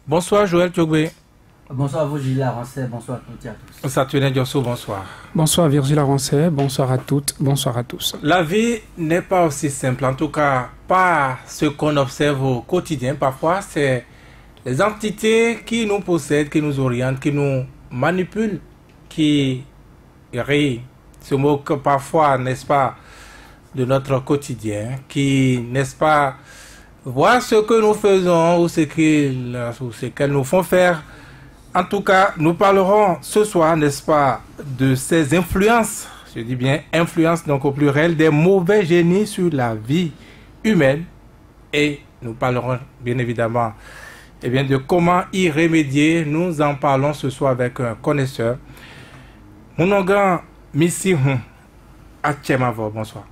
Bonsoir Joël Tchogbe. Bonsoir à vous Gilles Larancet, bonsoir à toutes et à tous. Saturnin Diosso, bonsoir. Bonsoir Virgile Larancet, bonsoir à toutes, bonsoir à tous. La vie n'est pas aussi simple, en tout cas pas ce qu'on observe au quotidien. Parfois c'est les entités qui nous possèdent, qui nous orientent, qui nous manipulent, qui se moquent parfois, n'est-ce pas, de notre quotidien, qui, n'est-ce pas, voient ce que nous faisons ou ce qu'elles nous font faire. En tout cas, nous parlerons ce soir, n'est-ce pas, de ces influences, je dis bien influences, donc au pluriel, des mauvais génies sur la vie humaine. Et nous parlerons bien évidemment de comment y remédier. Nous en parlons ce soir avec un connaisseur. Monongan Missihun Achemavo, bonsoir.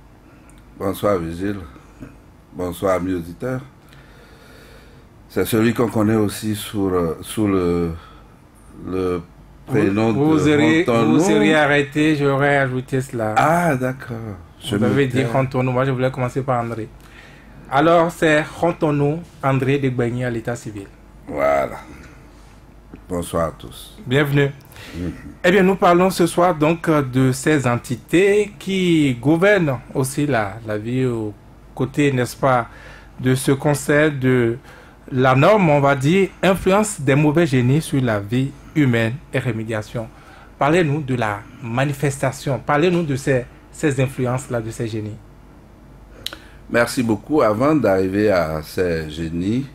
Bonsoir Vigile, bonsoir amis auditeurs. C'est celui qu'on connaît aussi sous le prénom vous de vous seriez arrêté, j'aurais ajouté cela. Ah d'accord. Vous avez dit Rontonou, moi je voulais commencer par André. Alors c'est Rontonou André de Gbagny à l'état civil. Voilà. Bonsoir à tous. Bienvenue. Eh bien, nous parlons ce soir donc de ces entités qui gouvernent aussi la vie aux côtés, n'est-ce pas, de ce concept de la norme, on va dire, influence des mauvais génies sur la vie humaine et remédiation. Parlez-nous de la manifestation, parlez-nous de ces influences-là, de ces génies. Merci beaucoup. Avant d'arriver à ces génies,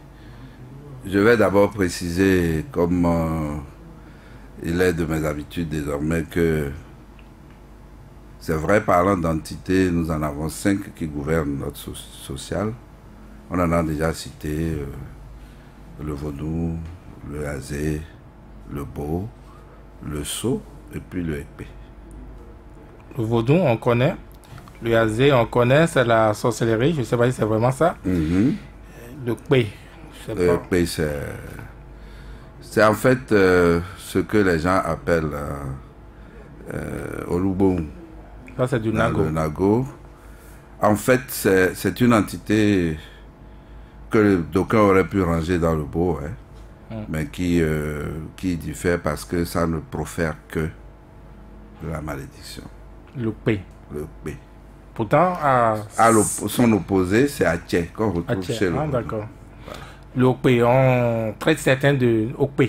je vais d'abord préciser, comme il est de mes habitudes désormais, que c'est vrai, parlant d'entités, nous en avons 5 qui gouvernent notre social. On en a déjà cité le vaudou, le azé, le beau, le sceau et puis le épée. Le vaudou, on connaît. Le azé, on connaît, c'est la sorcellerie. Je ne sais pas si c'est vraiment ça. Mm-hmm. Le pé. Le épée, c'est en fait ce que les gens appellent Olubon. Ça, c'est du nago. Le nago. En fait, c'est une entité que d'aucuns auraient pu ranger dans le beau, hein, mais qui diffère parce que ça ne profère que de la malédiction. Le pé. Le P. Pourtant, son opposé, c'est Atché, qu'on retrouve chez le vaudou. D'accord. L'OP, on traite certains de OP.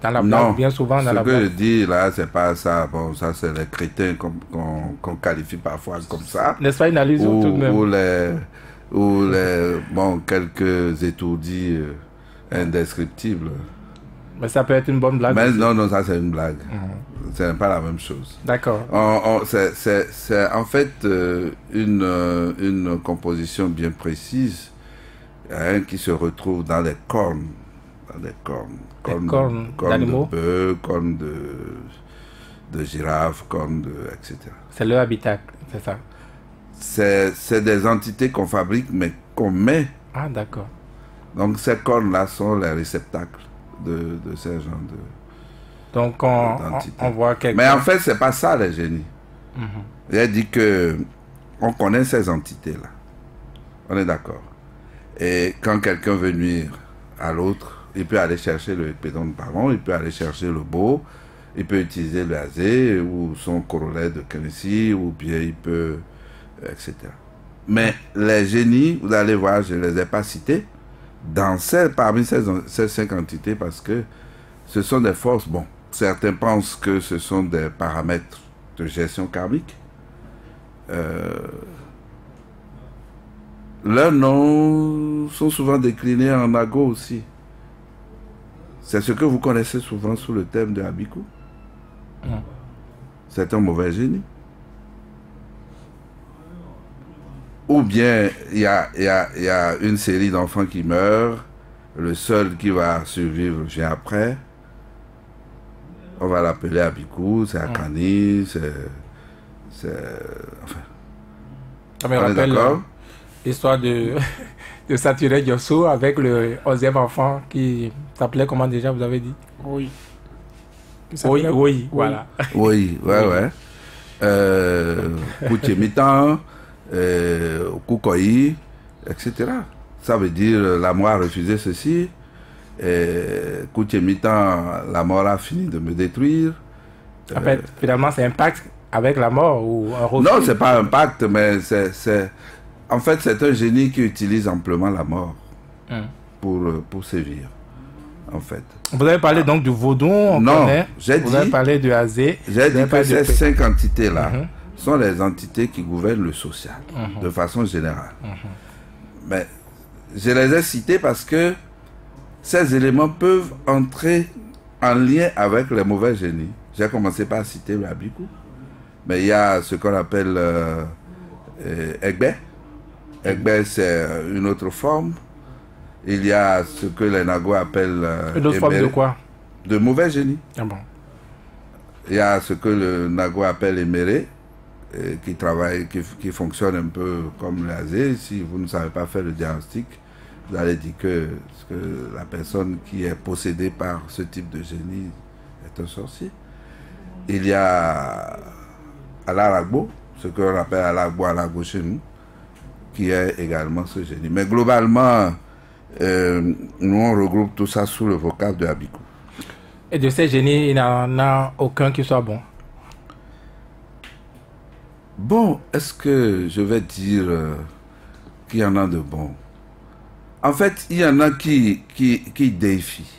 Dans la blague, bien souvent dans la blague. Ce que je dis là, c'est pas ça. Bon, ça, c'est les crétins qu'on qualifie parfois comme ça. N'est-ce pas une allusion tout de même? Ou quelques étourdis indescriptibles. Mais ça peut être une bonne blague. Mais aussi. non, ça c'est une blague. C'est pas la même chose. D'accord. C'est en fait une composition bien précise. Qui se retrouve dans les cornes. Cornes d'animaux, de bœuf, cornes de girafe, cornes etc. C'est leur habitacle, c'est ça? C'est des entités qu'on fabrique, mais qu'on met. Ah, d'accord. Donc ces cornes-là sont les réceptacles de ces genres Donc on voit quelqu'un. Mais en fait, c'est pas ça les génies. J'ai dit que on connaît ces entités-là. On est d'accord. Et quand quelqu'un veut nuire à l'autre, il peut aller chercher le épée dont nous parlons, il peut aller chercher le beau, il peut utiliser le azé ou son corollaire de Kennedy, ou bien il peut, etc. Mais les génies, vous allez voir, je ne les ai pas cités, parmi ces 5 entités, parce que ce sont des forces, bon, certains pensent que ce sont des paramètres de gestion karmique. Leurs noms sont souvent déclinés en nago aussi. C'est ce que vous connaissez souvent sous le thème de Abiku. C'est un mauvais génie. Ou bien il y a une série d'enfants qui meurent, le seul qui va survivre vient après. On va l'appeler Abiku, c'est Akani, enfin. Ça me rappelle l'histoire de Saturé Diosso avec le 11e enfant qui s'appelait comment déjà, vous avez dit? Oui. Oui, voilà. Oui, ouais. Kouchemitan, Koukoyi, etc. Ça veut dire l'amour a refusé ceci. Coup de mi-temps, la mort a fini de me détruire. En fait, finalement, c'est un pacte avec la mort ou un refus? Non, c'est pas un pacte, mais en fait, c'est un génie qui utilise amplement la mort pour sévir, en fait. Vous avez parlé donc du vaudou, on non, connaît. Vous avez parlé du Azé. J'ai dit que ces 5 entités-là sont les entités qui gouvernent le social, de façon générale. Mais je les ai cités parce que ces éléments peuvent entrer en lien avec les mauvais génies. J'ai commencé par citer le Abiku, mais il y a ce qu'on appelle Egbe. Egbe, c'est une autre forme. Il y a ce que les Nago appellent... une autre forme de quoi? De mauvais génie. Ah bon. Il y a ce que le Nago appelle Emere, qui travaille, qui fonctionne un peu comme l'Azé. Si vous ne savez pas faire le diagnostic, vous allez dire que la personne qui est possédée par ce type de génie est un sorcier. Il y a Alaragbo, ce qu'on appelle Alaragbo chez nous, qui est également ce génie. Mais globalement, nous on regroupe tout ça sous le vocable de Abiku. Et de ces génies, il n'y en a aucun qui soit bon? Bon, est-ce que je vais dire qu'il y en a de bons? En fait, il y en a qui défient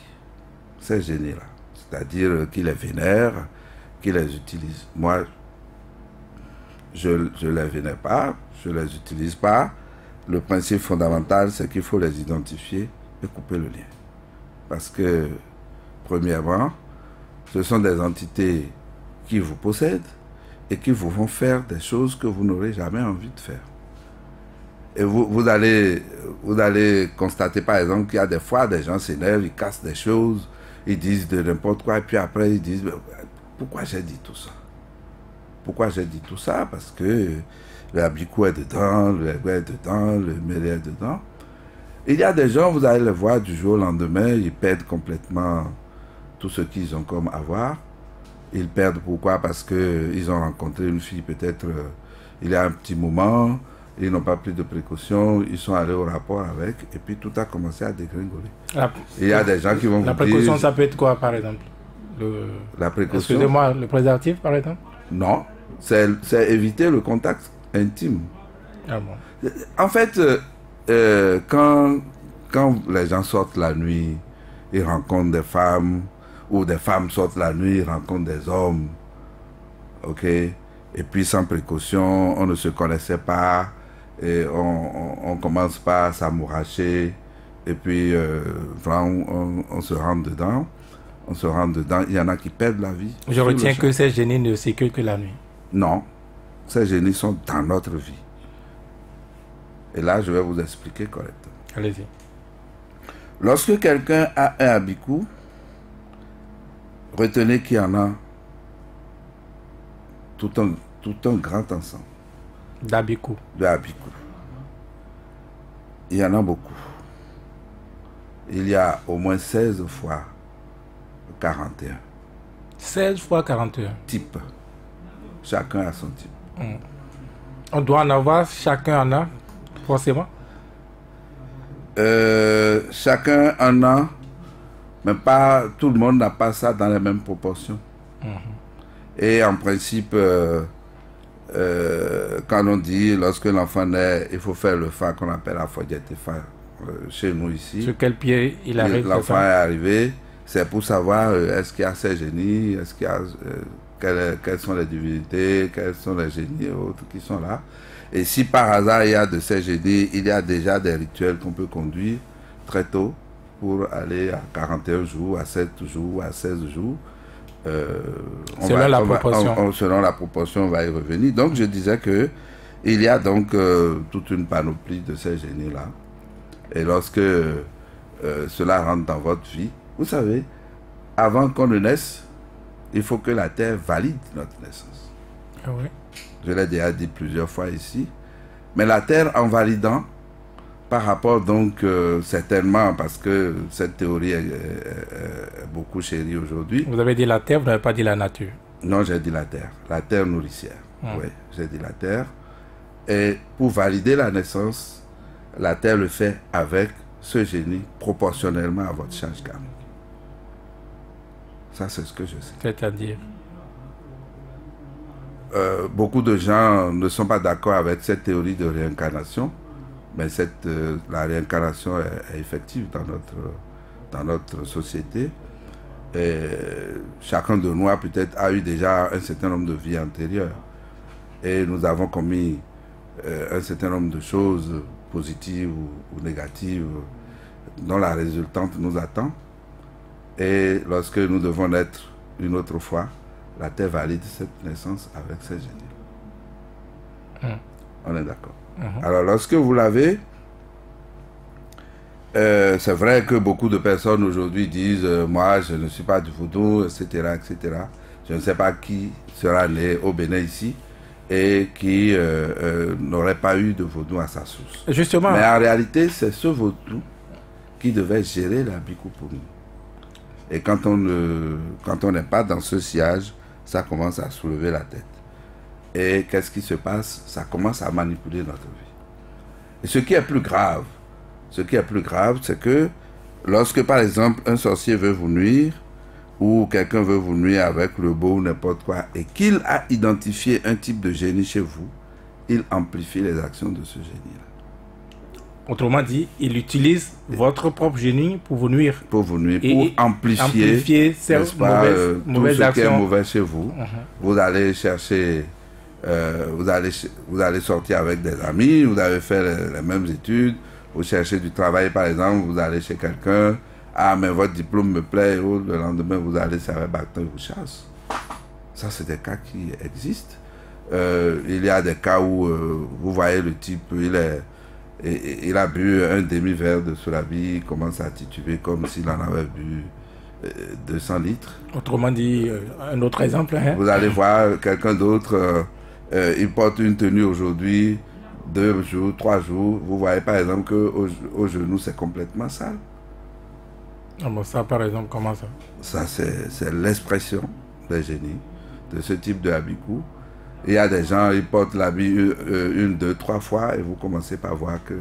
ces génies-là. C'est-à-dire qui les vénèrent, qui les utilisent. Moi, je ne les vénère pas, je ne les utilise pas. Le principe fondamental, c'est qu'il faut les identifier et couper le lien. Parce que, premièrement, ce sont des entités qui vous possèdent et qui vous font faire des choses que vous n'aurez jamais envie de faire. Et vous allez constater, par exemple, qu'il y a des fois, des gens s'énervent, ils cassent des choses, ils disent de n'importe quoi, et puis après, ils disent, pourquoi j'ai dit tout ça? Pourquoi j'ai dit tout ça? Parce que le Abiku est dedans, le Egbe est dedans, le Mélé est dedans. Il y a des gens, vous allez les voir du jour au lendemain, ils perdent complètement tout ce qu'ils ont comme avoir. Ils perdent pourquoi? Parce qu'ils ont rencontré une fille peut-être il y a un petit moment, ils n'ont pas pris de précautions, ils sont allés au rapport avec, et puis tout a commencé à dégringoler. Il y a des gens qui vont vous dire... La précaution, ça peut être quoi, par exemple? La précaution... Excusez-moi, le préservatif, par exemple? Non, c'est éviter le contact intime. Ah bon. En fait, quand les gens sortent la nuit, ils rencontrent des femmes, ou des femmes sortent la nuit, ils rencontrent des hommes, ok? Et puis sans précaution, on ne se connaissait pas, et on commence pas à s'amouracher, et puis on se rentre dedans. On se rentre dedans, il y en a qui perdent la vie. Je retiens que ces génies ne circulent que la nuit. Non, ces génies sont dans notre vie. Et là, je vais vous expliquer correctement. Allez-y. Lorsque quelqu'un a un Abiku, retenez qu'il y en a tout un grand ensemble. D'Abiku. De Abiku. Il y en a beaucoup. Il y a au moins 16 fois 41. 16 fois 41. Type. Chacun a son type. On doit en avoir, chacun en a, forcément? Chacun en a, mais pas tout le monde n'a pas ça dans les mêmes proportions. Et en principe, quand on dit, lorsque l'enfant naît, il faut faire le fa qu'on appelle la Fodiette fa chez nous ici. Sur quel pied il arrive? L'enfant est arrivé, c'est pour savoir est-ce qu'il y a ces génies, est-ce qu'il y a, quelles sont les divinités, quels sont les génies et autres qui sont là. Et si par hasard il y a de ces génies, il y a déjà des rituels qu'on peut conduire très tôt pour aller à 41 jours, à 7 jours, à 16 jours. Selon la proportion. Selon la proportion, on va y revenir. Donc je disais que il y a donc toute une panoplie de ces génies-là. Et lorsque cela rentre dans votre vie, vous savez, avant qu'on ne naisse, il faut que la terre valide notre naissance. Ah oui. Je l'ai déjà dit plusieurs fois ici. Mais la terre, en validant, par rapport donc, certainement, parce que cette théorie est beaucoup chérie aujourd'hui. Vous avez dit la terre, vous n'avez pas dit la nature. Non, j'ai dit la terre nourricière. Oui, j'ai dit la terre. Et pour valider la naissance, la terre le fait avec ce génie proportionnellement à votre charge karmique. Ça, c'est ce que je sais. C'est-à-dire beaucoup de gens ne sont pas d'accord avec cette théorie de réincarnation, mais la réincarnation est effective dans notre société. Et chacun de nous a peut-être eu déjà un certain nombre de vies antérieures. Et nous avons commis un certain nombre de choses positives ou négatives dont la résultante nous attend. Et lorsque nous devons naître une autre fois, la Terre valide cette naissance avec ses génies. On est d'accord. Alors lorsque vous l'avez, c'est vrai que beaucoup de personnes aujourd'hui disent moi je ne suis pas du vaudou, etc., etc. Je ne sais pas qui sera né au Bénin ici et qui n'aurait pas eu de vaudou à sa source. Justement. Mais en réalité, c'est ce vaudou qui devait gérer la Bikou pour nous. Et quand on n'est pas dans ce sillage, ça commence à soulever la tête. Et qu'est-ce qui se passe? Ça commence à manipuler notre vie. Et ce qui est plus grave, c'est que lorsque, par exemple, un sorcier veut vous nuire, ou quelqu'un veut vous nuire avec le beau ou n'importe quoi, et qu'il a identifié un type de génie chez vous, il amplifie les actions de ce génie-là. Autrement dit, il utilise votre propre génie pour vous nuire. Pour vous nuire, pour amplifier ces mauvaises mauvaises tout ce actions. qui est mauvais chez vous. Vous allez chercher, vous allez sortir avec des amis, vous allez faire les mêmes études, vous cherchez du travail par exemple, vous allez chez quelqu'un, ah mais votre diplôme me plaît, le lendemain vous allez servir bâton et vous chasse. Ça c'est des cas qui existent. Il y a des cas où vous voyez le type, il a bu un demi-verre de solabi, il commence à tituber comme s'il en avait bu 200 litres. Autrement dit, un autre exemple. Hein? Vous allez voir quelqu'un d'autre, il porte une tenue aujourd'hui, 2 jours, 3 jours. Vous voyez par exemple qu'au genou, c'est complètement sale. Ah bon, ça par exemple, comment ça? Ça, c'est l'expression des génies de ce type de habikou. Il y a des gens, ils portent l'habit 1, 2, 3 fois et vous commencez par voir que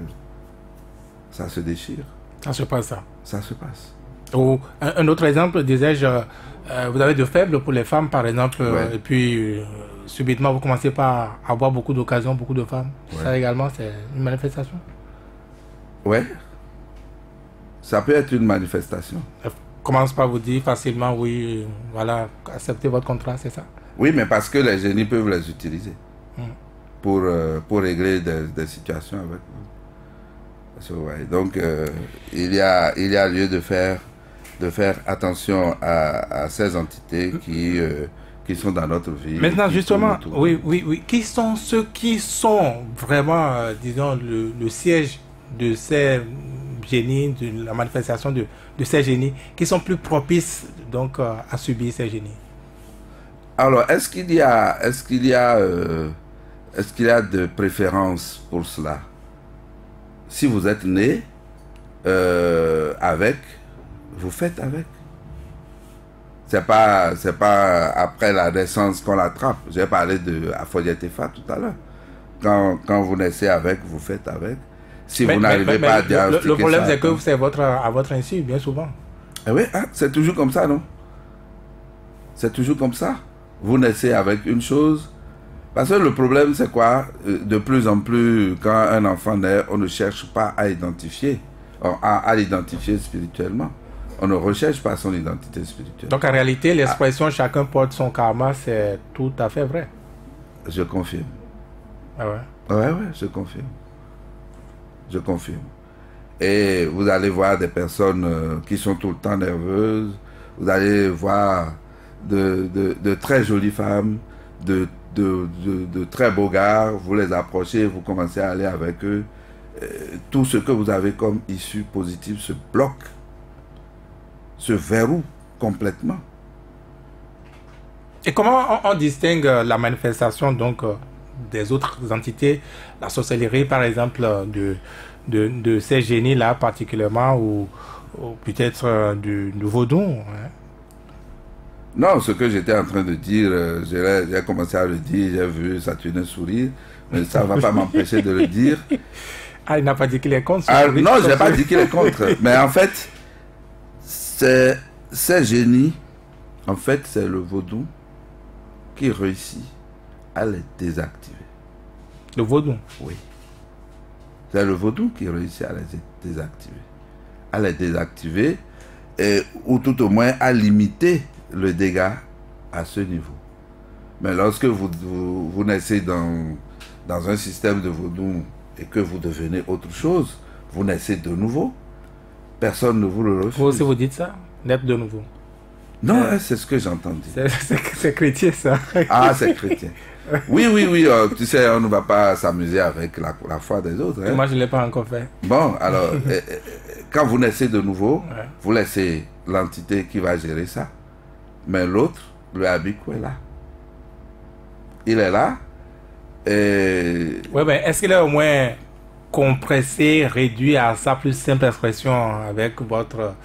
ça se déchire. Ça se passe ça. Ça se passe. Ou un autre exemple, disais-je, vous avez de faibles pour les femmes par exemple, Ouais. et puis subitement vous commencez par avoir beaucoup d'occasions, beaucoup de femmes. Ouais. Ça également, c'est une manifestation. Ouais. Ça peut être une manifestation. Elle commence par vous dire facilement, oui, voilà, acceptez votre contrat, c'est ça. Oui, mais parce que les génies peuvent les utiliser pour régler des situations avec vous. So, ouais. Donc, il y a lieu de faire attention à ces entités qui sont dans notre vie. Maintenant, justement, oui. Qui sont ceux qui sont vraiment, disons, le siège de ces génies, de la manifestation de ces génies, qui sont plus propices donc à subir ces génies? Alors, est-ce qu'il y a de préférence pour cela? Si vous êtes né avec, vous faites avec. C'est pas après la naissance qu'on l'attrape. J'ai parlé de Afodietefa tout à l'heure. Quand vous naissez avec, vous faites avec. Si vous n'arrivez pas à diagnostiquer le problème, ça, c'est que c'est à votre insu, bien souvent. Eh oui, hein, c'est toujours comme ça, non? C'est toujours comme ça. Vous naissez avec une chose. Parce que le problème, c'est quoi? De plus en plus, quand un enfant naît, on ne cherche pas à identifier, à l'identifier spirituellement. On ne recherche pas son identité spirituelle. Donc en réalité, l'expression chacun porte son karma, c'est tout à fait vrai. Je confirme. Ah ouais? Ouais, je confirme. Je confirme. Et vous allez voir des personnes qui sont tout le temps nerveuses. Vous allez voir de très jolies femmes, de très beaux gars. Vous les approchez, vous commencez à aller avec eux. Tout ce que vous avez comme issue positive se bloque, se verrouille complètement. Et comment on distingue la manifestation donc des autres entités, la sorcellerie par exemple de ces génies-là particulièrement, ou peut-être du vaudou, hein? Non, ce que j'étais en train de dire, j'ai commencé à le dire, j'ai vu Saturnin sourire, mais ça ne va pas m'empêcher de le dire. Ah, il n'a pas dit qu'il est contre. Ah, non, je n'ai pas dit qu'il est contre. Mais en fait, ces génies, en fait, c'est le vaudou qui réussit à les désactiver. Le vaudou? Oui. C'est le vaudou qui réussit à les désactiver. À les désactiver, ou tout au moins à limiter le dégât à ce niveau. Mais lorsque vous naissez dans un système de vaudou et que vous devenez autre chose, vous naissez de nouveau. Personne ne vous le refuse. Vous aussi vous dites ça? Naître de nouveau? Non, c'est ce que j'entends dire. C'est chrétien ça. Ah, c'est chrétien. Oui, tu sais, on ne va pas s'amuser avec la foi des autres. Hein. Moi, je ne l'ai pas encore fait. Bon, alors, quand vous naissez de nouveau, Ouais. vous laissez l'entité qui va gérer ça. Mais l'autre, le Abiku est là. Il est là. Et... Ouais, ben, est-ce qu'il est au moins compressé, réduit à sa plus simple expression avec votre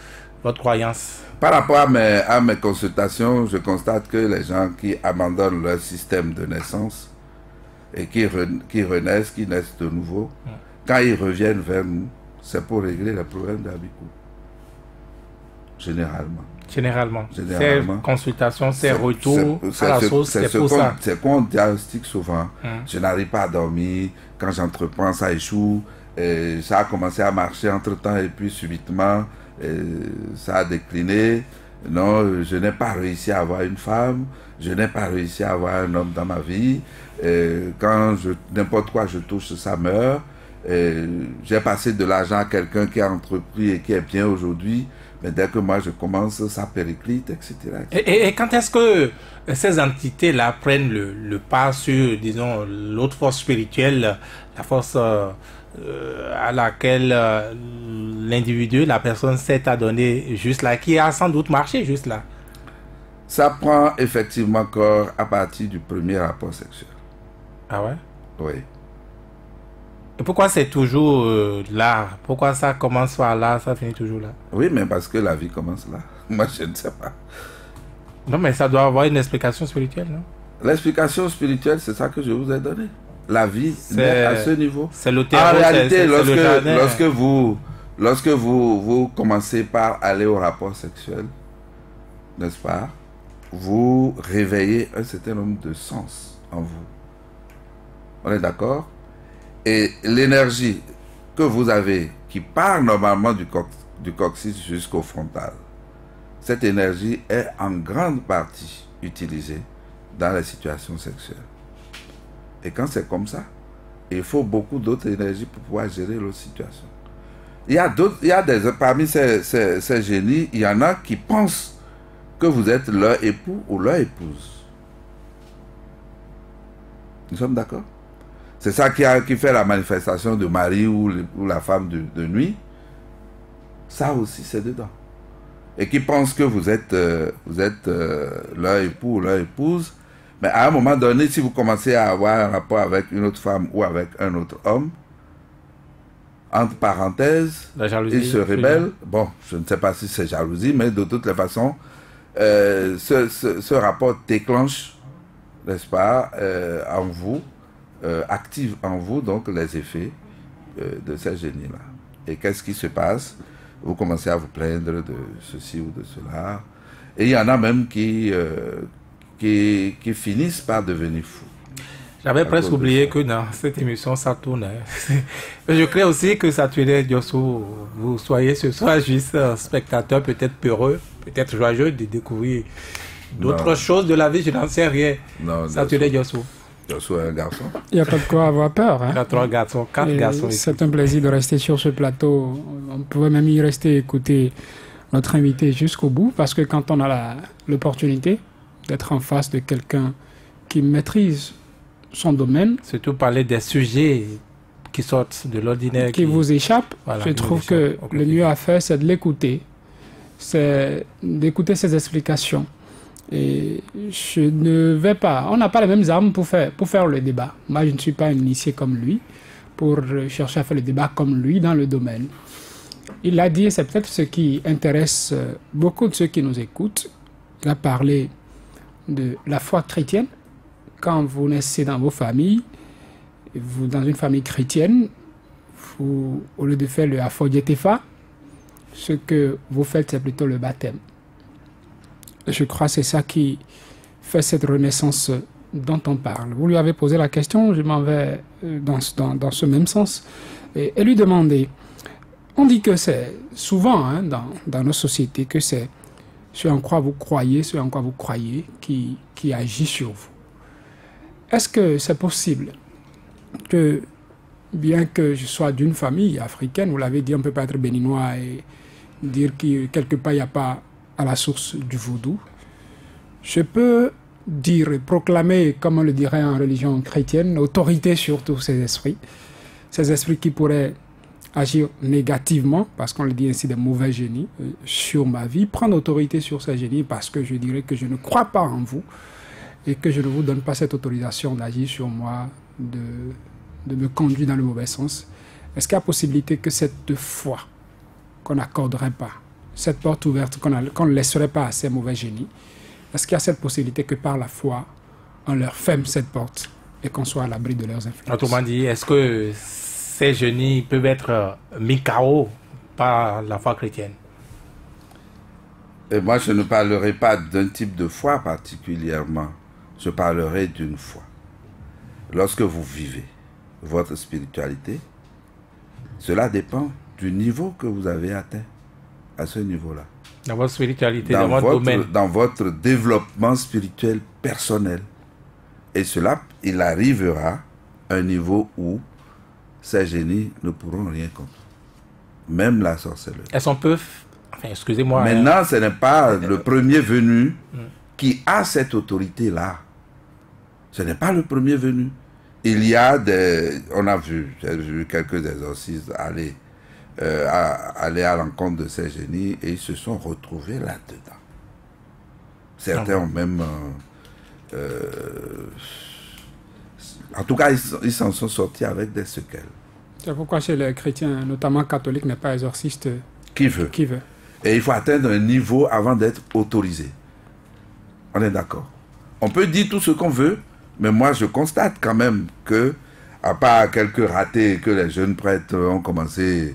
croyance? Par rapport à mes consultations, je constate que les gens qui abandonnent leur système de naissance et qui renaissent, qui naissent de nouveau, quand ils reviennent vers nous, c'est pour régler les problèmes d'Abiku. Généralement. Ces consultations, ces retours à la source, c'est pour ça. C'est qu'on diagnostique souvent. Je n'arrive pas à dormir, quand j'entreprends, ça échoue. Ça a commencé à marcher entre-temps et puis subitement, ça a décliné. Non, je n'ai pas réussi à avoir une femme, je n'ai pas réussi à avoir un homme dans ma vie. Quand n'importe quoi je touche, ça meurt. J'ai passé de l'argent à quelqu'un qui a entrepris et qui est bien aujourd'hui. Mais dès que moi je commence, ça périclite, etc. Et quand est-ce que ces entités-là prennent le pas sur, disons, l'autre force spirituelle, la force à laquelle l'individu, la personne s'est adonnée juste là, qui a sans doute marché juste là? Ça prend effectivement corps à partir du premier rapport sexuel. Ah ouais? Oui. Et pourquoi c'est toujours là? Pourquoi ça commence par là, ça finit toujours là? Oui, mais parce que la vie commence là. Moi, je ne sais pas. Non, mais ça doit avoir une explication spirituelle, non? L'explication spirituelle, c'est ça que je vous ai donné. La vie naît à ce niveau. C'est le terreau, en réalité, c'est le jardin. lorsque vous commencez par aller au rapport sexuel, n'est-ce pas, vous réveillez un certain nombre de sens en vous. On est d'accord? Et l'énergie que vous avez, qui part normalement du coccyx jusqu'au frontal, cette énergie est en grande partie utilisée dans les situations sexuelles. Et quand c'est comme ça, il faut beaucoup d'autres énergies pour pouvoir gérer l'autre situation. Parmi ces génies, il y en a qui pensent que vous êtes leur époux ou leur épouse. Nous sommes d'accord? C'est ça qui fait la manifestation de mari ou la femme de nuit. Ça aussi, c'est dedans. Et qui pense que vous êtes leur époux ou leur épouse. Mais à un moment donné, si vous commencez à avoir un rapport avec une autre femme ou avec un autre homme, entre parenthèses, il se rebelle. Bon, je ne sais pas si c'est jalousie, mais de toutes les façons, ce rapport déclenche, n'est-ce pas, en vous, active en vous donc les effets de ces génies-là. Et qu'est-ce qui se passe? Vous commencez à vous plaindre de ceci ou de cela. Et il y en a même qui finissent par devenir fous. J'avais presque oublié que dans cette émission, ça tourne. Je crois aussi que Saturday Diosso, vous soyez ce soir juste spectateur, peut-être peureux, peut-être joyeux de découvrir d'autres choses de la vie, je n'en sais rien. Saturday Diosso. Diosso est un garçon. Il n'y a pas de quoi avoir peur. Hein. Il y a 3 garçons, 4 garçons. C'est un plaisir de rester sur ce plateau. On pouvait même y rester écouter notre invité jusqu'au bout, parce que quand on a l'opportunité d'être en face de quelqu'un qui maîtrise son domaine, surtout parler des sujets qui sortent de l'ordinaire, qui vous échappent, voilà, je trouve que le mieux à faire, c'est de l'écouter, c'est d'écouter ses explications. Et je ne vais pas, on n'a pas les mêmes armes pour faire le débat. Moi, je ne suis pas un initié comme lui pour chercher à faire le débat comme lui dans le domaine. Il l'a dit, c'est peut-être ce qui intéresse beaucoup de ceux qui nous écoutent. Il a parlé de la foi chrétienne. Quand vous naissez dans vos familles, dans une famille chrétienne, au lieu de faire le Afodietefa, ce que vous faites, c'est plutôt le baptême. Je crois que c'est ça qui fait cette renaissance dont on parle. Vous lui avez posé la question, je m'en vais dans ce même sens, et lui demander, on dit que c'est souvent hein, dans nos sociétés que c'est ce en quoi vous croyez, qui agit sur vous. Est-ce que c'est possible que, bien que je sois d'une famille africaine, vous l'avez dit, on ne peut pas être béninois et dire que quelque part il n'y a pas à la source du vaudou, je peux dire et proclamer, comme on le dirait en religion chrétienne, autorité sur tous ces esprits qui pourraient agir négativement, parce qu'on le dit ainsi, des mauvais génies, sur ma vie, prendre autorité sur ces génies parce que je dirais que je ne crois pas en vous et que je ne vous donne pas cette autorisation d'agir sur moi, de me conduire dans le mauvais sens. Est-ce qu'il y a possibilité que cette foi qu'on n'accorderait pas, cette porte ouverte qu'on ne laisserait pas à ces mauvais génies, est-ce qu'il y a cette possibilité que par la foi, on leur ferme cette porte et qu'on soit à l'abri de leurs influences? Autrement dit, est-ce que ces génies peuvent être mis KO par la foi chrétienne? Et moi, je ne parlerai pas d'un type de foi particulièrement. Je parlerai d'une foi. Lorsque vous vivez votre spiritualité, cela dépend du niveau que vous avez atteint à ce niveau-là. Dans votre spiritualité, dans votre domaine. Dans votre développement spirituel personnel. Et cela, il arrivera à un niveau où ces génies ne pourront rien contre. Même la sorcellerie. Elles sont peu... Enfin, excusez-moi. Maintenant, ce n'est pas le premier venu qui a cette autorité-là. Ce n'est pas le premier venu. Il y a des... On a vu, j'ai vu quelques exorcistes aller à l'encontre de ces génies et ils se sont retrouvés là-dedans. Certains ont même... en tout cas, ils s'en sont sortis avec des séquelles. C'est pourquoi chez les chrétiens, notamment catholiques, n'est pas exorciste qui veut. Et il faut atteindre un niveau avant d'être autorisé. On est d'accord. On peut dire tout ce qu'on veut, mais moi je constate quand même que, à part quelques ratés que les jeunes prêtres ont commencé,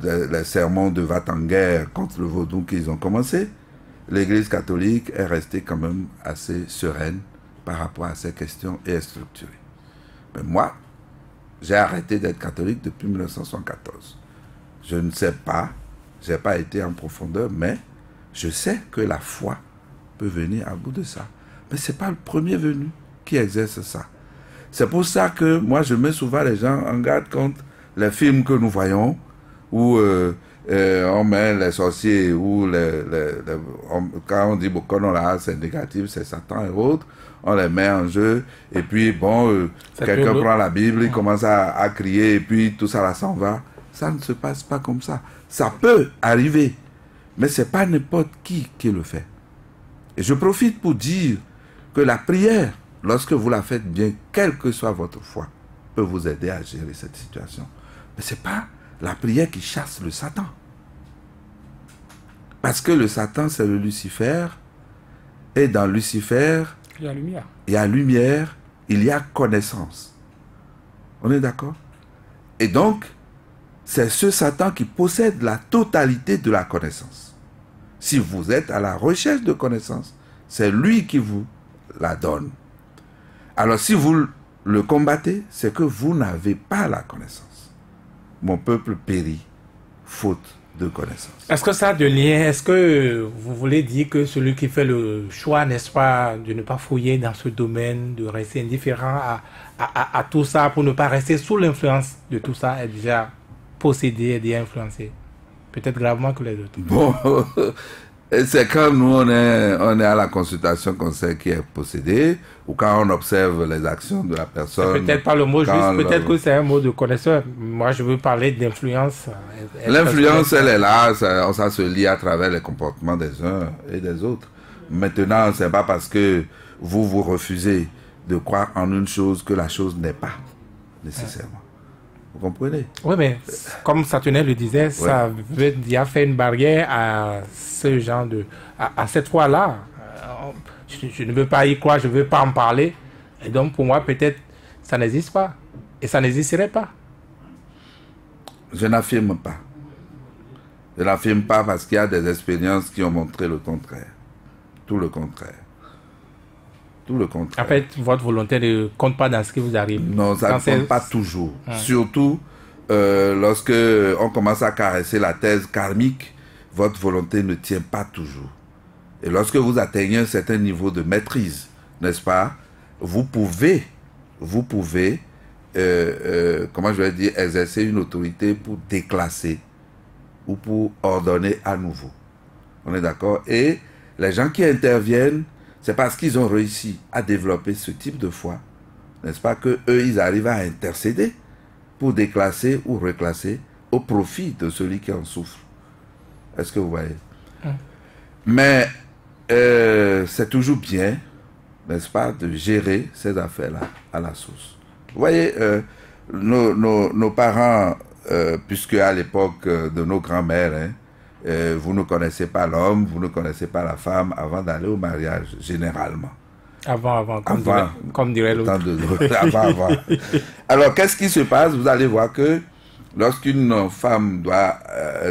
les sermons de va-t-en-guerre contre le vaudou qu'ils ont commencé, l'Église catholique est restée quand même assez sereine par rapport à ces questions et est structurée. Mais moi, j'ai arrêté d'être catholique depuis 1974. Je ne sais pas, je n'ai pas été en profondeur, mais je sais que la foi peut venir à bout de ça. Mais ce n'est pas le premier venu qui exerce ça. C'est pour ça que moi, je mets souvent les gens en garde contre les films que nous voyons, où on met les sorciers, ou quand on dit Bokono là, c'est négatif, c'est Satan et autres, on les met en jeu, et puis bon, quelqu'un prend la Bible, il commence à crier, et puis tout ça là s'en va. Ça ne se passe pas comme ça. Ça peut arriver, mais ce n'est pas n'importe qui le fait. Et je profite pour dire que la prière, lorsque vous la faites bien, quelle que soit votre foi, peut vous aider à gérer cette situation. Mais ce n'est pas la prière qui chasse le Satan. Parce que le Satan, c'est le Lucifer, et dans Lucifer, il y a lumière. Il y a lumière, il y a connaissance. On est d'accord? Et donc, c'est ce Satan qui possède la totalité de la connaissance. Si vous êtes à la recherche de connaissance, c'est lui qui vous la donne. Alors, si vous le combattez, c'est que vous n'avez pas la connaissance. Mon peuple périt, faute de connaissance. Est-ce que ça a de lien? Est-ce que vous voulez dire que celui qui fait le choix, n'est-ce pas, de ne pas fouiller dans ce domaine, de rester indifférent à tout ça, pour ne pas rester sous l'influence de tout ça, est déjà possédé, est déjà influencé? Peut-être gravement que les autres. Bon, c'est quand nous, on est à la consultation qu'on sait qui est possédé, ou quand on observe les actions de la personne. Peut-être pas le mot juste, peut-être que c'est un mot de connaisseur. Moi, je veux parler d'influence. L'influence, elle est là, ça se lie à travers les comportements des uns et des autres. Maintenant, c'est pas parce que vous refusez de croire en une chose que la chose n'est pas nécessairement. Vous comprenez? Oui, mais comme Saturnin le disait, ça veut dire faire une barrière à ce genre de... à cette foi-là. Je ne veux pas y croire, je ne veux pas en parler. Et donc, pour moi, peut-être, ça n'existe pas. Et ça n'existerait pas. Je n'affirme pas. Je n'affirme pas parce qu'il y a des expériences qui ont montré le contraire. Tout le contraire. Tout le contraire. En fait, votre volonté ne compte pas dans ce qui vous arrive. Non, ça ne compte pas toujours. Surtout lorsque on commence à caresser la thèse karmique, votre volonté ne tient pas toujours. Et lorsque vous atteignez un certain niveau de maîtrise, n'est-ce pas, vous pouvez, comment je vais dire, exercer une autorité pour déclasser ou pour ordonner à nouveau. On est d'accord? Et les gens qui interviennent, c'est parce qu'ils ont réussi à développer ce type de foi, n'est-ce pas, que eux ils arrivent à intercéder pour déclasser ou reclasser au profit de celui qui en souffre. Est-ce que vous voyez? Mais c'est toujours bien, n'est-ce pas, de gérer ces affaires-là à la source. Vous voyez, nos parents, puisque à l'époque de nos grands-mères, vous ne connaissez pas l'homme, vous ne connaissez pas la femme avant d'aller au mariage, généralement. Avant, comme dirait l'autre. Avant. Alors, qu'est-ce qui se passe? Vous allez voir que lorsqu'une femme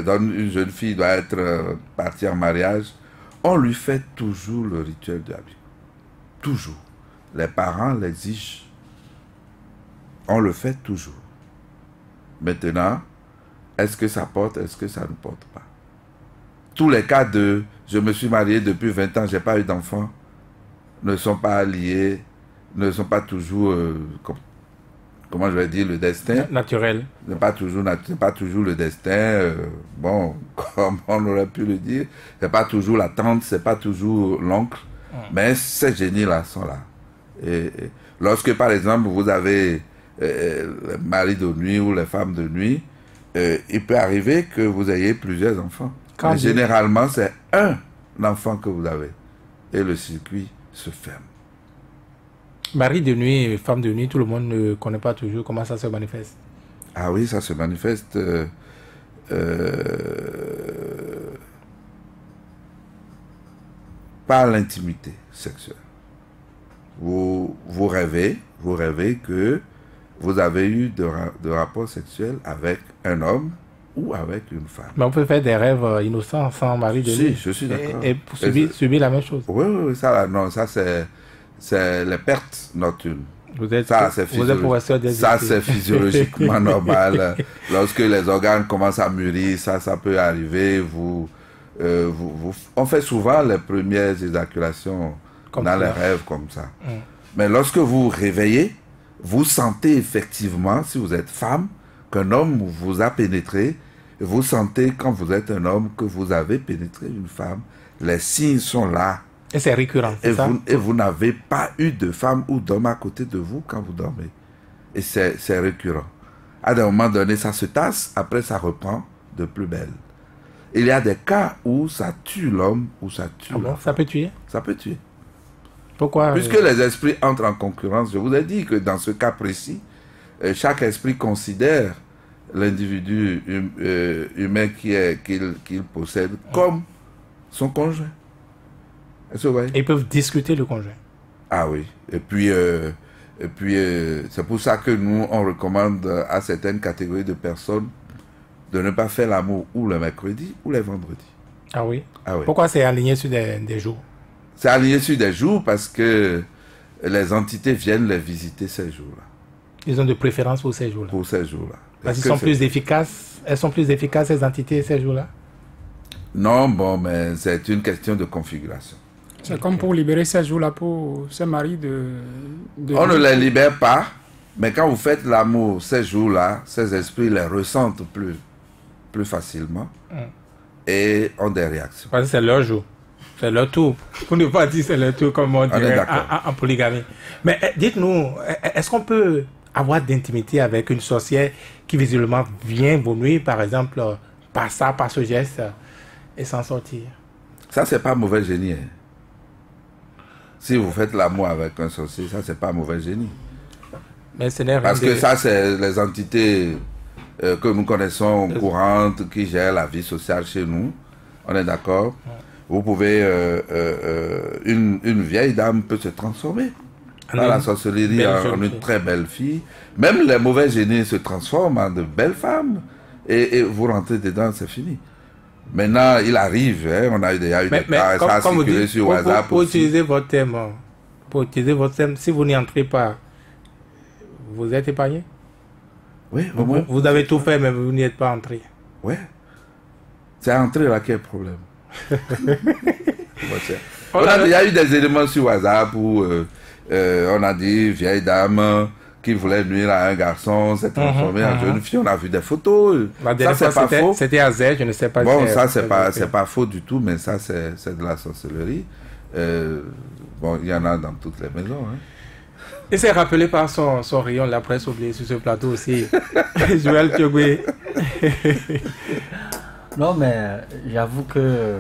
une jeune fille doit être partie en mariage, on lui fait toujours le rituel de l'habit. Toujours. Les parents l'exigent. On le fait toujours. Maintenant, est-ce que ça porte, est-ce que ça ne porte pas? Tous les cas de « je me suis marié depuis 20 ans, je n'ai pas eu d'enfant » ne sont pas liés, ne sont pas toujours, comment je vais dire, le destin. Naturel. Ce n'est pas toujours le destin, bon, comme on aurait pu le dire. Ce n'est pas toujours la tante, ce n'est pas toujours l'oncle. Mais ces génies-là sont là. Et lorsque, par exemple, vous avez les maris de nuit ou les femmes de nuit, il peut arriver que vous ayez plusieurs enfants. Mais généralement, c'est un enfant que vous avez. Et le circuit se ferme. Mari de nuit, femme de nuit, tout le monde ne connaît pas toujours comment ça se manifeste. Ah oui, ça se manifeste par l'intimité sexuelle. Vous rêvez que vous avez eu de rapports sexuels avec un homme ou avec une femme. Mais on peut faire des rêves innocents sans mari de nuit. Si, je suis d'accord. Et pour subir la même chose. Oui, ça, non, ça c'est les pertes nocturnes. Vous êtes professeur des ça, c'est physiologiquement normal. Lorsque les organes commencent à mûrir, ça peut arriver. On fait souvent les premières éjaculations dans les rêves comme ça. Mais lorsque vous réveillez, vous sentez effectivement, si vous êtes femme, qu'un homme vous a pénétré. Vous sentez, quand vous êtes un homme, que vous avez pénétré une femme. Les signes sont là. Et c'est récurrent, c'est ça? Et vous n'avez pas eu de femme ou d'homme à côté de vous quand vous dormez. Et c'est récurrent. À un moment donné, ça se tasse, après ça reprend de plus belle. Il y a des cas où ça tue l'homme ou ça tue la femme. Ça peut tuer? Ça peut tuer. Pourquoi? Puisque les esprits entrent en concurrence, je vous ai dit que dans ce cas précis, chaque esprit considère l'individu humain qu'il possède comme son conjoint. Est-ce que vous voyez? Et ils peuvent discuter le conjoint. Ah oui. Et puis c'est pour ça que nous, on recommande à certaines catégories de personnes de ne pas faire l'amour ou le mercredi ou les vendredis. Ah oui? Ah oui. Pourquoi c'est aligné sur des jours? C'est aligné sur des jours parce que les entités viennent les visiter ces jours-là. Ils ont de préférence pour ces jours-là? Pour ces jours-là. Parce qu'ils sont plus efficaces. Elles sont plus efficaces, ces entités, ces jours-là? Non, bon, mais c'est une question de configuration. C'est comme pour libérer ces jours-là pour ces maris de on ne les libère pas, mais quand vous faites l'amour ces jours-là, ces esprits les ressentent plus facilement et ont des réactions. Parce que c'est leur jour. C'est leur tour. Pour ne pas dire c'est leur tour, comme on dirait en polygamie. Mais dites-nous, est-ce qu'on peut avoir d'intimité avec une sorcière qui visiblement vient vous nuire, par exemple, par ce geste, et s'en sortir? Ça, c'est pas mauvais génie. Hein. Si vous faites l'amour avec un sorcier, ça, c'est pas mauvais génie. Mais ce n'est rien. Parce que ça, c'est les entités que nous connaissons courantes, qui gèrent la vie sociale chez nous. On est d'accord? Vous pouvez... une vieille dame peut se transformer dans la sorcellerie en une très belle fille. Même les mauvais génies se transforment en de belles femmes. et vous rentrez dedans, c'est fini. Maintenant, il arrive, hein, on a eu déjà eu des cas, ça a circulé sur WhatsApp. Pour utiliser votre thème, si vous n'y entrez pas, vous êtes épargné? Oui, vous avez tout fait, mais vous n'y êtes pas entré. Oui. C'est entrer là quel problème. Il y a eu des éléments sur WhatsApp où on a dit vieille dame qui voulait nuire à un garçon, s'est transformée en jeune fille. On a vu des photos. Ça, c'est pas faux. C'était à Z, je ne sais pas. Bon, ça, c'est pas faux du tout, mais ça, c'est de la sorcellerie. Bon, il y en a dans toutes les maisons. Hein. Il s'est rappelé par son rayon, la presse oubliée sur ce plateau aussi. Joël Thiogoué. Non, mais j'avoue que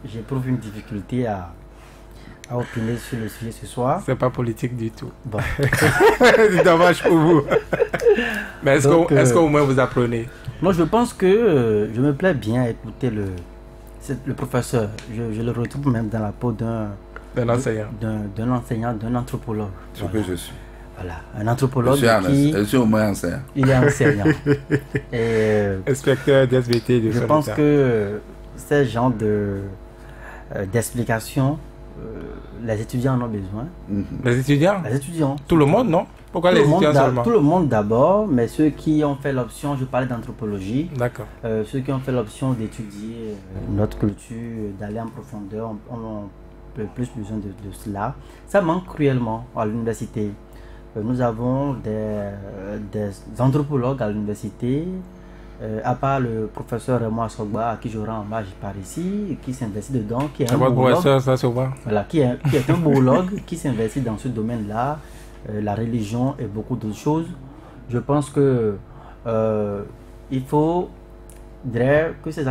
j'éprouve une difficulté à opiner sur le sujet ce soir. C'est pas politique du tout. Bon. C'est dommage pour vous. Mais est-ce qu'au moins vous apprenez? Moi, je pense que je me plais bien à écouter le professeur. Je le retrouve même dans la peau d'un enseignant, d'un anthropologue. Ce que je suis. Voilà, un anthropologue je suis au moins enseignant. Il est enseignant. Et inspecteur d'SVT de je pense que ce genre d'explications, les étudiants en ont besoin. Les étudiants? Les étudiants. Tout le monde, non? Pourquoi les étudiants seulement? Tout le monde d'abord, mais ceux qui ont fait l'option, je parlais d'anthropologie. D'accord. Ceux qui ont fait l'option d'étudier notre culture, d'aller en profondeur, ont plus besoin de cela. Ça manque cruellement à l'université. Nous avons des anthropologues à l'université, à part le professeur Raymond Assogba, à qui je rends hommage par ici, qui s'investit dedans, qui est un biologue, voilà, qui est un biologue, qui s'investit dans ce domaine-là, la religion et beaucoup d'autres choses. Je pense que il faudrait que ces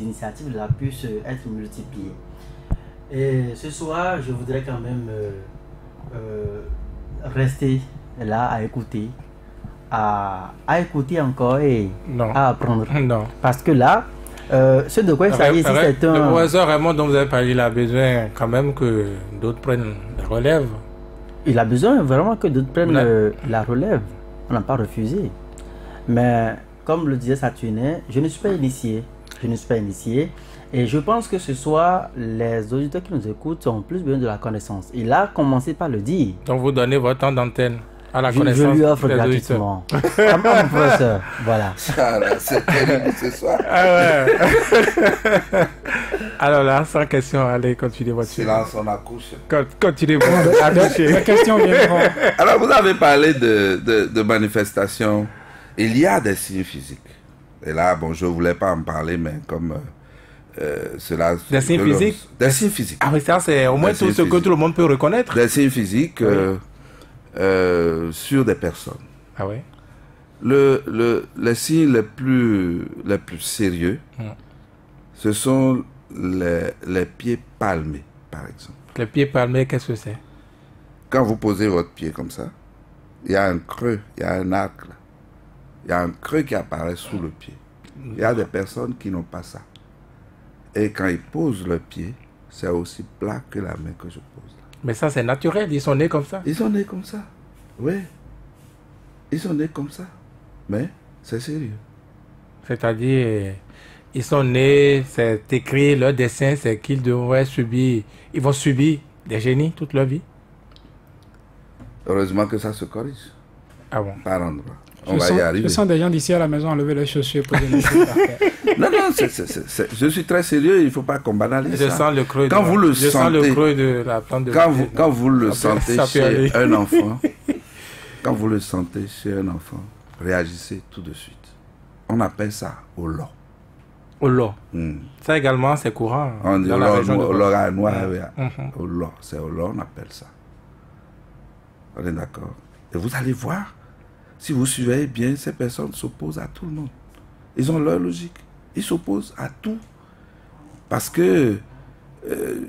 initiatives-là puissent être multipliées. Et ce soir, je voudrais quand même rester là à écouter, à écouter encore et à apprendre. Non. Parce que là, ce de quoi il s'agit ici, c'est un... Le professeur Raymond dont vous avez parlé, il a besoin quand même que d'autres prennent la relève. Il a besoin vraiment que d'autres prennent la relève. On n'a pas refusé. Mais comme le disait Saturnin, je ne suis pas initié. Je ne suis pas initié. Et je pense que ce soir, les auditeurs qui nous écoutent ont plus besoin de la connaissance. Il a commencé par le dire. Donc vous donnez votre temps d'antenne à la connaissance. Je lui offre gratuitement. À mon professeur. Voilà. C'est terrible ce soir. Ah ouais. Alors là, sans question, allez, continuez votre silence, on accouche. Continuez votre accoucher. La question viendra. Alors vous avez parlé de manifestations. Il y a des signes physiques. Et là, bon, je ne voulais pas en parler, mais comme... cela, des signes physiques? Des signes physiques. Ah oui, ça c'est au moins tout ce que tout le monde peut reconnaître. Des signes physiques sur des personnes. Ah oui. Les signes les plus sérieux, ce sont les pieds palmés, par exemple. Les pieds palmés, qu'est-ce que c'est? Quand vous posez votre pied comme ça, il y a un creux, il y a un arc là. Il y a un creux qui apparaît sous le pied. Il y a des personnes qui n'ont pas ça. Et quand ils posent le pied, c'est aussi plat que la main que je pose là. Mais ça, c'est naturel. Ils sont nés comme ça. Ils sont nés comme ça. Oui. Ils sont nés comme ça. Mais c'est sérieux. C'est-à-dire, ils sont nés, c'est écrit, leur destin, c'est qu'ils devraient subir, ils vont subir des génies toute leur vie. Heureusement que ça se corrige. Ah bon? Par endroit. On va y arriver. Je sens des gens d'ici à la maison enlever les chaussures pour poser les chaussures par terre. Non, je suis très sérieux, il ne faut pas qu'on banalise ça. Je sens le creux quand vous le sentez, sens le creux de la plante de quand vous le sentez chez un enfant, quand vous le sentez chez un enfant, réagissez tout de suite. On appelle ça au lor. Au lor. Ça également, c'est courant. On dit au lor noir. Au lor, c'est au lor, on appelle ça. On est d'accord. Et vous allez voir, si vous suivez bien, ces personnes s'opposent à tout le monde. Ils ont leur logique. Ils s'opposent à tout. Parce que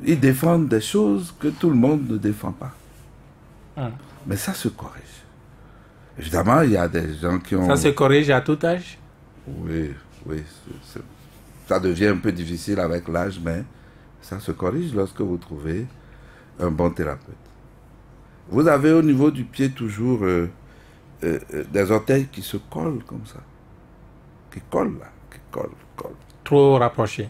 ils défendent des choses que tout le monde ne défend pas. Mais ça se corrige. Évidemment, il y a des gens qui ont... Ça se corrige à tout âge? Oui. Ça devient un peu difficile avec l'âge, mais ça se corrige lorsque vous trouvez un bon thérapeute. Vous avez au niveau du pied toujours des orteils qui se collent comme ça. qui colle là, qui colle. Trop rapproché.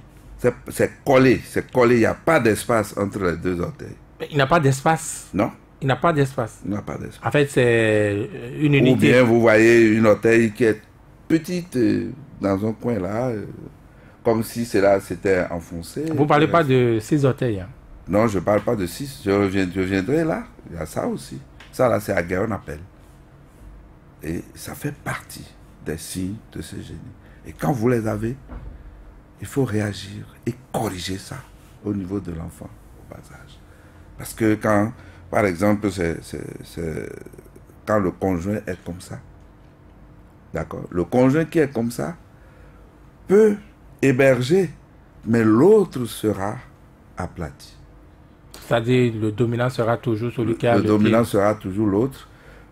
C'est collé, il n'y a pas d'espace entre les deux orteils. Mais il n'a pas d'espace. Non. Il n'a pas d'espace. Il n'a pas d'espace. En fait, c'est une unité. Ou bien vous voyez une orteil qui est petite dans un coin là, comme si cela s'était enfoncé. Vous ne parlez pas de 6 orteils. Hein. Non, je ne parle pas de 6. Je reviendrai là. Il y a ça aussi. Ça là, c'est à guerre, on appelle. Et ça fait partie des signes de ce génie. Et quand vous les avez, il faut réagir et corriger ça au niveau de l'enfant au bas âge. Parce que quand, par exemple, quand le conjoint est comme ça, d'accord, le conjoint qui est comme ça peut héberger, mais l'autre sera aplati. C'est-à-dire le dominant sera toujours celui qui a le dominant sera toujours l'autre.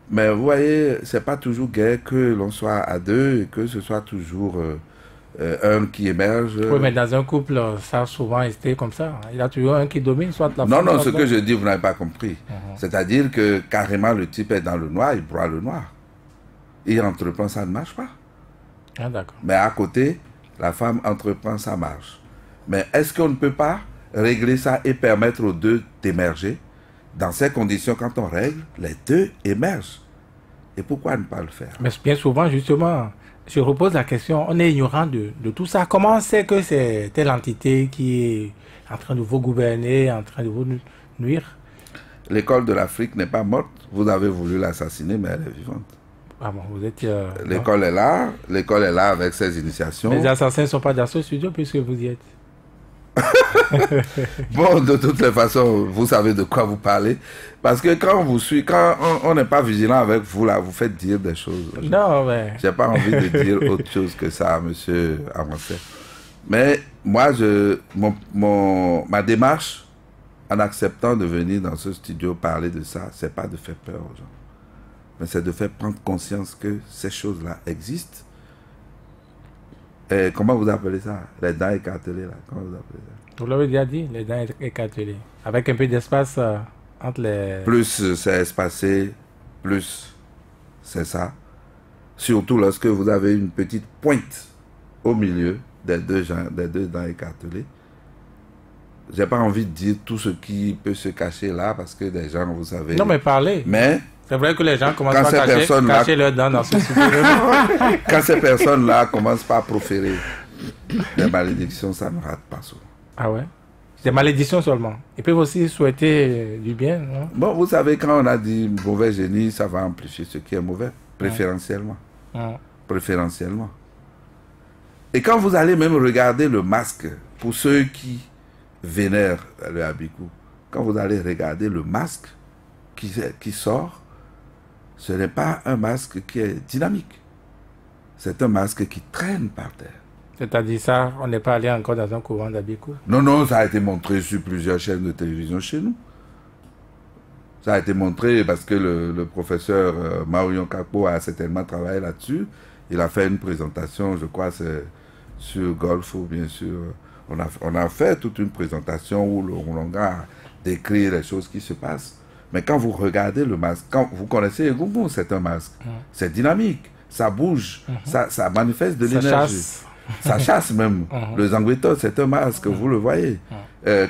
Mais vous voyez, c'est pas toujours gai que l'on soit à deux et que ce soit toujours un qui émerge. Oui, mais dans un couple, ça a souvent été comme ça. Il y a toujours un qui domine, soit la femme. Non, ce que je dis, vous n'avez pas compris. C'est-à-dire que carrément, le type est dans le noir, il broie le noir. Il entreprend, ça ne marche pas. Ah, d'accord. Mais à côté, la femme entreprend, ça marche. Mais est-ce qu'on ne peut pas régler ça et permettre aux deux d'émerger? Dans ces conditions, quand on règle, les deux émergent. Et pourquoi ne pas le faire? Mais bien souvent, justement, je repose la question, on est ignorant de tout ça. Comment on sait que c'est telle entité qui est en train de vous gouverner, en train de vous nuire? L'école de l'Afrique n'est pas morte. Vous avez voulu l'assassiner, mais elle est vivante. Ah bon, vous êtes... l'école est là avec ses initiations. Les assassins ne sont pas dans ce studio puisque vous y êtes. Bon, de toutes les façons, vous savez de quoi vous parlez. Parce que quand on vous suit, quand on n'est pas vigilant avec vous, là, vous faites dire des choses. Non, mais... J'ai pas envie de dire autre chose que ça, monsieur Avancé. Mais moi, ma démarche, en acceptant de venir dans ce studio parler de ça, c'est pas de faire peur aux gens. Mais c'est de faire prendre conscience que ces choses-là existent. Et comment vous appelez ça? Les dents écartelées, là. Comment vous appelez ça? Vous l'avez déjà dit, les dents écartelées. Avec un peu d'espace entre les... Plus c'est espacé, plus c'est ça. Surtout lorsque vous avez une petite pointe au milieu des deux dents écartelées. J'ai pas envie de dire tout ce qui peut se cacher là, parce que des gens, vous savez... Non, mais parlez. Mais... C'est vrai que les gens commencent à cacher leurs dents dans ce studio. Quand ces personnes-là commencent pas à proférer des malédictions, ça ne rate pas souvent. Ah ouais? Des malédictions seulement. Ils peuvent aussi souhaiter du bien, non? Bon, vous savez, quand on a dit mauvais génie, ça va amplifier ce qui est mauvais, préférentiellement. Préférentiellement. Et quand vous allez même regarder le masque, pour ceux qui vénèrent le Abikou, quand vous allez regarder le masque qui sort, ce n'est pas un masque qui est dynamique. C'est un masque qui traîne par terre. C'est-à-dire ça, on n'est pas allé encore dans un courant d'Abikou? Non, ça a été montré sur plusieurs chaînes de télévision chez nous. Ça a été montré parce que le professeur Marion Kakpo a certainement travaillé là-dessus. Il a fait une présentation, je crois, c'est sur Golf ou bien sûr... On a fait toute une présentation où l'on a décrit les choses qui se passent. Mais quand vous regardez le masque, quand vous connaissez Egungun, c'est un masque. C'est dynamique, ça bouge, ça manifeste de l'énergie. Ça chasse même. Le Zangweto, c'est un masque, vous le voyez.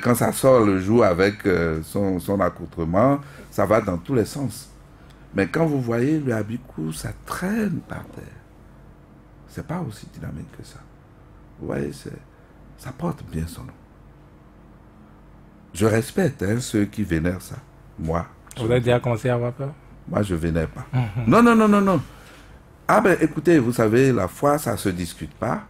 Quand ça sort le jour avec son accoutrement, ça va dans tous les sens. Mais quand vous voyez le Abikou, ça traîne par terre. C'est pas aussi dynamique que ça. Vous voyez, ça porte bien son nom. Je respecte ceux qui vénèrent ça. Moi. Vous avez déjà commencé à avoir peur? Moi, je ne vénère pas. Non. Ah ben, écoutez, vous savez, la foi, ça ne se discute pas.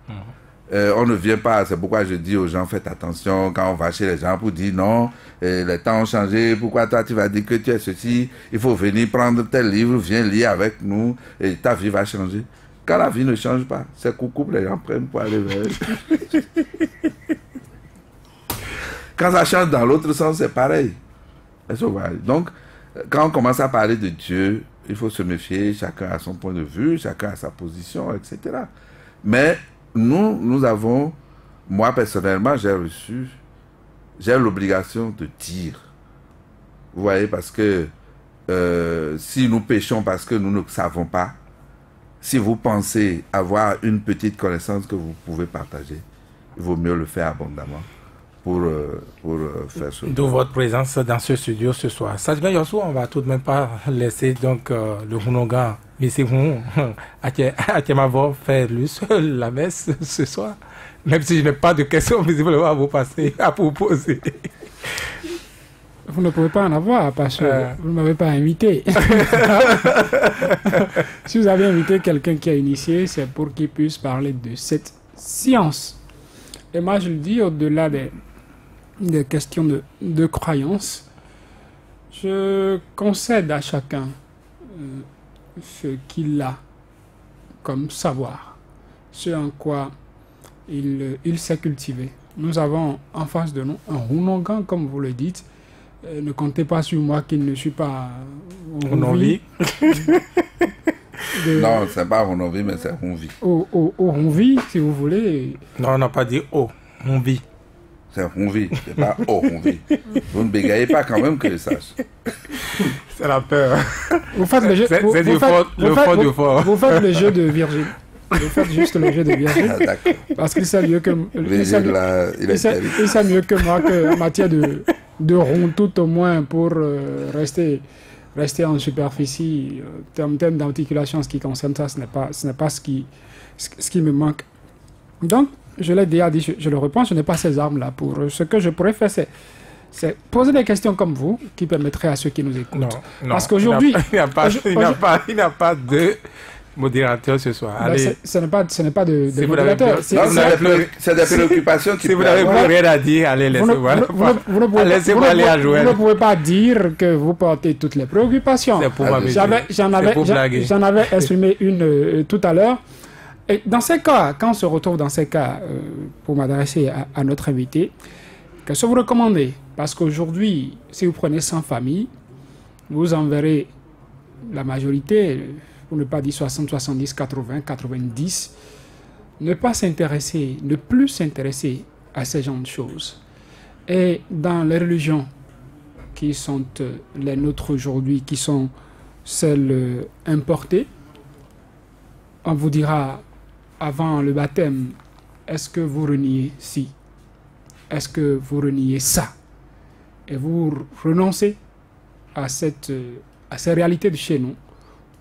On ne vient pas, c'est pourquoi je dis aux gens, faites attention quand on va chez les gens pour dire non, les temps ont changé, pourquoi toi tu vas dire que tu es ceci, il faut venir prendre tel livre, viens lire avec nous et ta vie va changer. Quand la vie ne change pas, c'est coucou, les gens prennent pour aller vers eux. Quand ça change dans l'autre sens, c'est pareil. Donc, quand on commence à parler de Dieu, il faut se méfier, chacun a son point de vue, chacun a sa position, etc. Mais nous avons, moi personnellement, j'ai l'obligation de dire. Vous voyez, parce que si nous péchons parce que nous ne savons pas, si vous pensez avoir une petite connaissance que vous pouvez partager, il vaut mieux le faire abondamment pour faire ce. D'où votre présence dans ce studio ce soir. Sajgan Yossou, on va tout de même pas laisser donc le Hunogan, mais c'est vous, Akemavo, faire lui seul la messe ce soir. Même si je n'ai pas de questions visiblement à vous passer, à vous poser. Vous ne pouvez pas en avoir parce que vous ne m'avez pas invité. Si vous avez invité quelqu'un qui a initié, c'est pour qu'il puisse parler de cette science. Et moi, je le dis, au-delà des questions de croyance, je concède à chacun ce qu'il a comme savoir, ce en quoi il s'est cultivé. Nous avons en face de nous un Hunongan, comme vous le dites. Ne comptez pas sur moi qu'il ne suis pas Hunonvi. Non, c'est pas Hunonvi, mais c'est Hunvi. Hunvi, si vous voulez. Non, on n'a pas dit Hunvi. C'est Hunvi, c'est pas Hunvi. Vous ne bégayez pas quand même que je sache. C'est la peur. Vous faites le jeu. C'est du fort. Vous faites le jeu de Virgile. Vous faites juste le jeu de Virgile. Ah, d'accord. Parce qu'il sait mieux que il sait mieux que moi que en matière de rond, tout au moins pour rester en superficie. En termes d'articulation, ce qui concerne ça, ce n'est pas ce qui me manque. Donc, je l'ai déjà dit, je le reprends, je n'ai pas ces armes-là. Pour ce que je pourrais faire, c'est poser des questions comme vous, qui permettraient à ceux qui nous écoutent. Non, parce qu'aujourd'hui... Il n'y a pas de modérateur ce soir. Allez. Ce n'est pas de modérateur. C'est des préoccupations qui... Si vous n'avez plus rien à dire, allez, laissez-moi. Laissez-moi aller à jouer. Vous ne pouvez pas dire que vous portez toutes les préoccupations. C'est pour m'amuser. J'en avais exprimé une tout à l'heure. Et dans ces cas, quand on se retrouve dans ces cas, pour m'adresser à notre invité, qu'est-ce que vous recommandez? Parce qu'aujourd'hui, si vous prenez 100 familles, vous en verrez la majorité, pour ne pas dire 60, 70, 80, 90, ne plus s'intéresser à ces genres de choses. Et dans les religions qui sont les nôtres aujourd'hui, qui sont celles importées, on vous dira avant le baptême, est-ce que vous reniez ci? Est-ce que vous reniez ça? Et vous renoncez à ces réalités de chez nous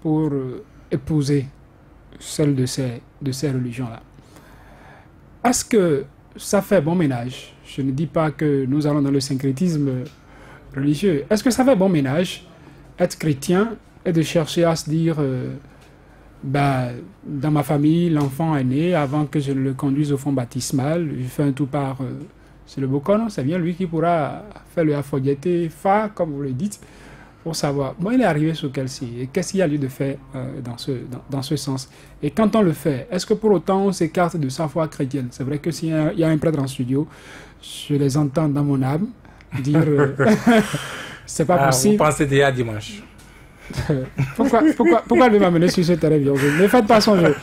pour épouser celle de ces religions-là. Est-ce que ça fait bon ménage? Je ne dis pas que nous allons dans le syncrétisme religieux. Est-ce que ça fait bon ménage être chrétien et de chercher à se dire dans ma famille, l'enfant est né, avant que je ne le conduise au fond baptismal, je fais un tout par... c'est le Bokon, c'est bien lui qui pourra faire le Afodiété, Fa, comme vous le dites, pour savoir, il est arrivé sur quel signe, et qu'est-ce qu'il y a lieu de faire dans ce sens. Et quand on le fait, est-ce que pour autant on s'écarte de sa foi chrétienne? C'est vrai que s'il y a un prêtre en studio, je les entends dans mon âme dire, c'est pas possible. Vous pensez déjà dimanche. Pourquoi il m'amener sur ce terrain, Virgile? Ne faites pas son jeu.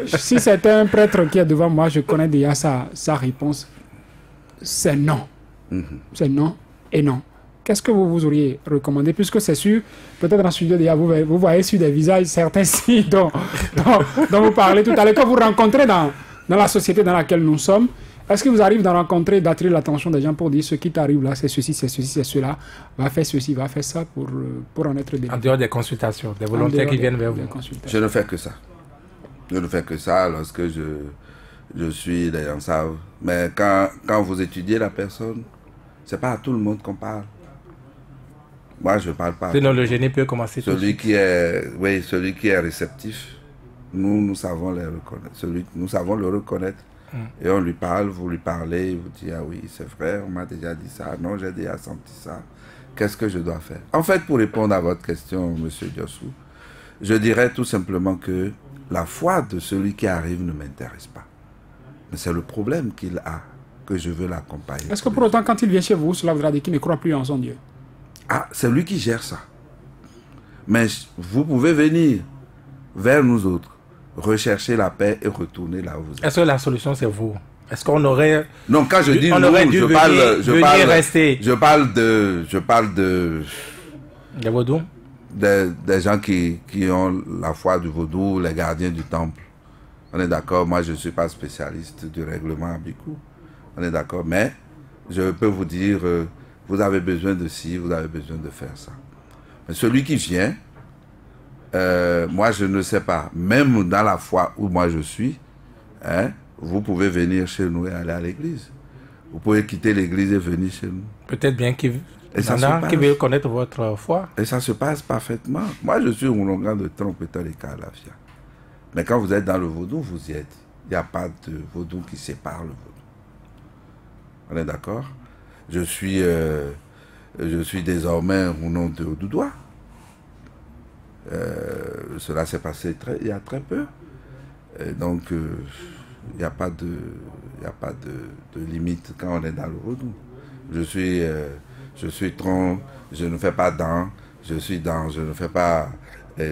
Si c'est un prêtre qui est devant moi, je connais déjà sa réponse. C'est non. C'est non et non. Qu'est-ce que vous auriez recommandé? Puisque c'est sûr, peut-être en studio, déjà, vous voyez sur des visages certains signes dont vous parlez tout à l'heure, que vous rencontrez dans la société dans laquelle nous sommes. Est-ce que vous arrivez d'en rencontrer, d'attirer l'attention des gens pour dire ce qui t'arrive là, c'est ceci, c'est cela, va faire ceci, va faire ça pour en être délivré? En dehors des consultations, des volontaires qui viennent vers vous. Je ne fais que ça. Je ne fais que ça lorsque je suis dans ça. Mais quand vous étudiez la personne, c'est pas à tout le monde qu'on parle. Moi, je ne parle pas. Sinon, le génie peut commencer tout de suite. Celui qui est réceptif, nous savons le reconnaître. Nous savons le reconnaître. Et on lui parle, vous lui parlez, il vous dit, ah oui, c'est vrai, on m'a déjà dit ça, non, j'ai déjà senti ça. Qu'est-ce que je dois faire? En fait, pour répondre à votre question, Monsieur Yossou, je dirais tout simplement que la foi de celui qui arrive ne m'intéresse pas. Mais c'est le problème qu'il a, que je veux l'accompagner. Est-ce que pour autant, quand il vient chez vous, cela voudra dire qu'il ne croit plus en son Dieu? Ah, c'est lui qui gère ça. Mais vous pouvez venir vers nous autres, rechercher la paix et retourner là où vous êtes. Est-ce que la solution, c'est vous? Est-ce qu'on aurait... Non, quand je dis on nous, aurait dû je rester. parle de... Des vaudous? des gens qui ont la foi du vaudou, les gardiens du temple. On est d'accord, moi je ne suis pas spécialiste du règlement Abikou. On est d'accord, mais je peux vous dire, vous avez besoin de ci, vous avez besoin de faire ça. Mais celui qui vient, moi je ne sais pas, même dans la foi où moi je suis, hein, vous pouvez venir chez nous et aller à l'église. Vous pouvez quitter l'église et venir chez nous. Peut-être bien qu'il veut connaître votre foi. Et ça se passe parfaitement. Moi je suis un longan de trompeteur et calafia. Mais quand vous êtes dans le vaudou, vous y êtes. Il n'y a pas de vaudou qui sépare le vaudou. On est d'accord? Je suis désormais au nom de Doudoua. Cela s'est passé il y a très peu. Et donc, il n'y a pas de limite quand on est dans le vaudou. Je suis tronc, je ne fais pas dents, je suis dents, je ne fais pas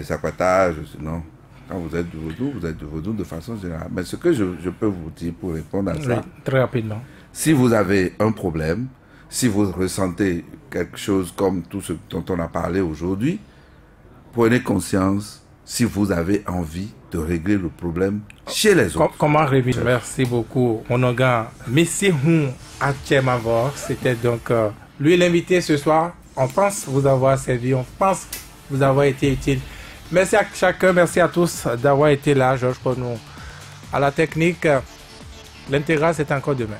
sakwata, non. Quand vous êtes du vaudou de façon générale. Mais ce que je peux vous dire pour répondre à ça, oui, très rapidement. Si vous avez un problème, si vous ressentez quelque chose comme tout ce dont on a parlé aujourd'hui, prenez conscience si vous avez envie de régler le problème chez les autres. Comment régler? Merci beaucoup. Onogan Messi Hun Achemavor, c'était donc lui l'invité ce soir. On pense vous avoir servi, on pense vous avoir été utile. Merci à chacun, merci à tous d'avoir été là. Georges Ponou à la technique. L'intégral, c'est encore demain.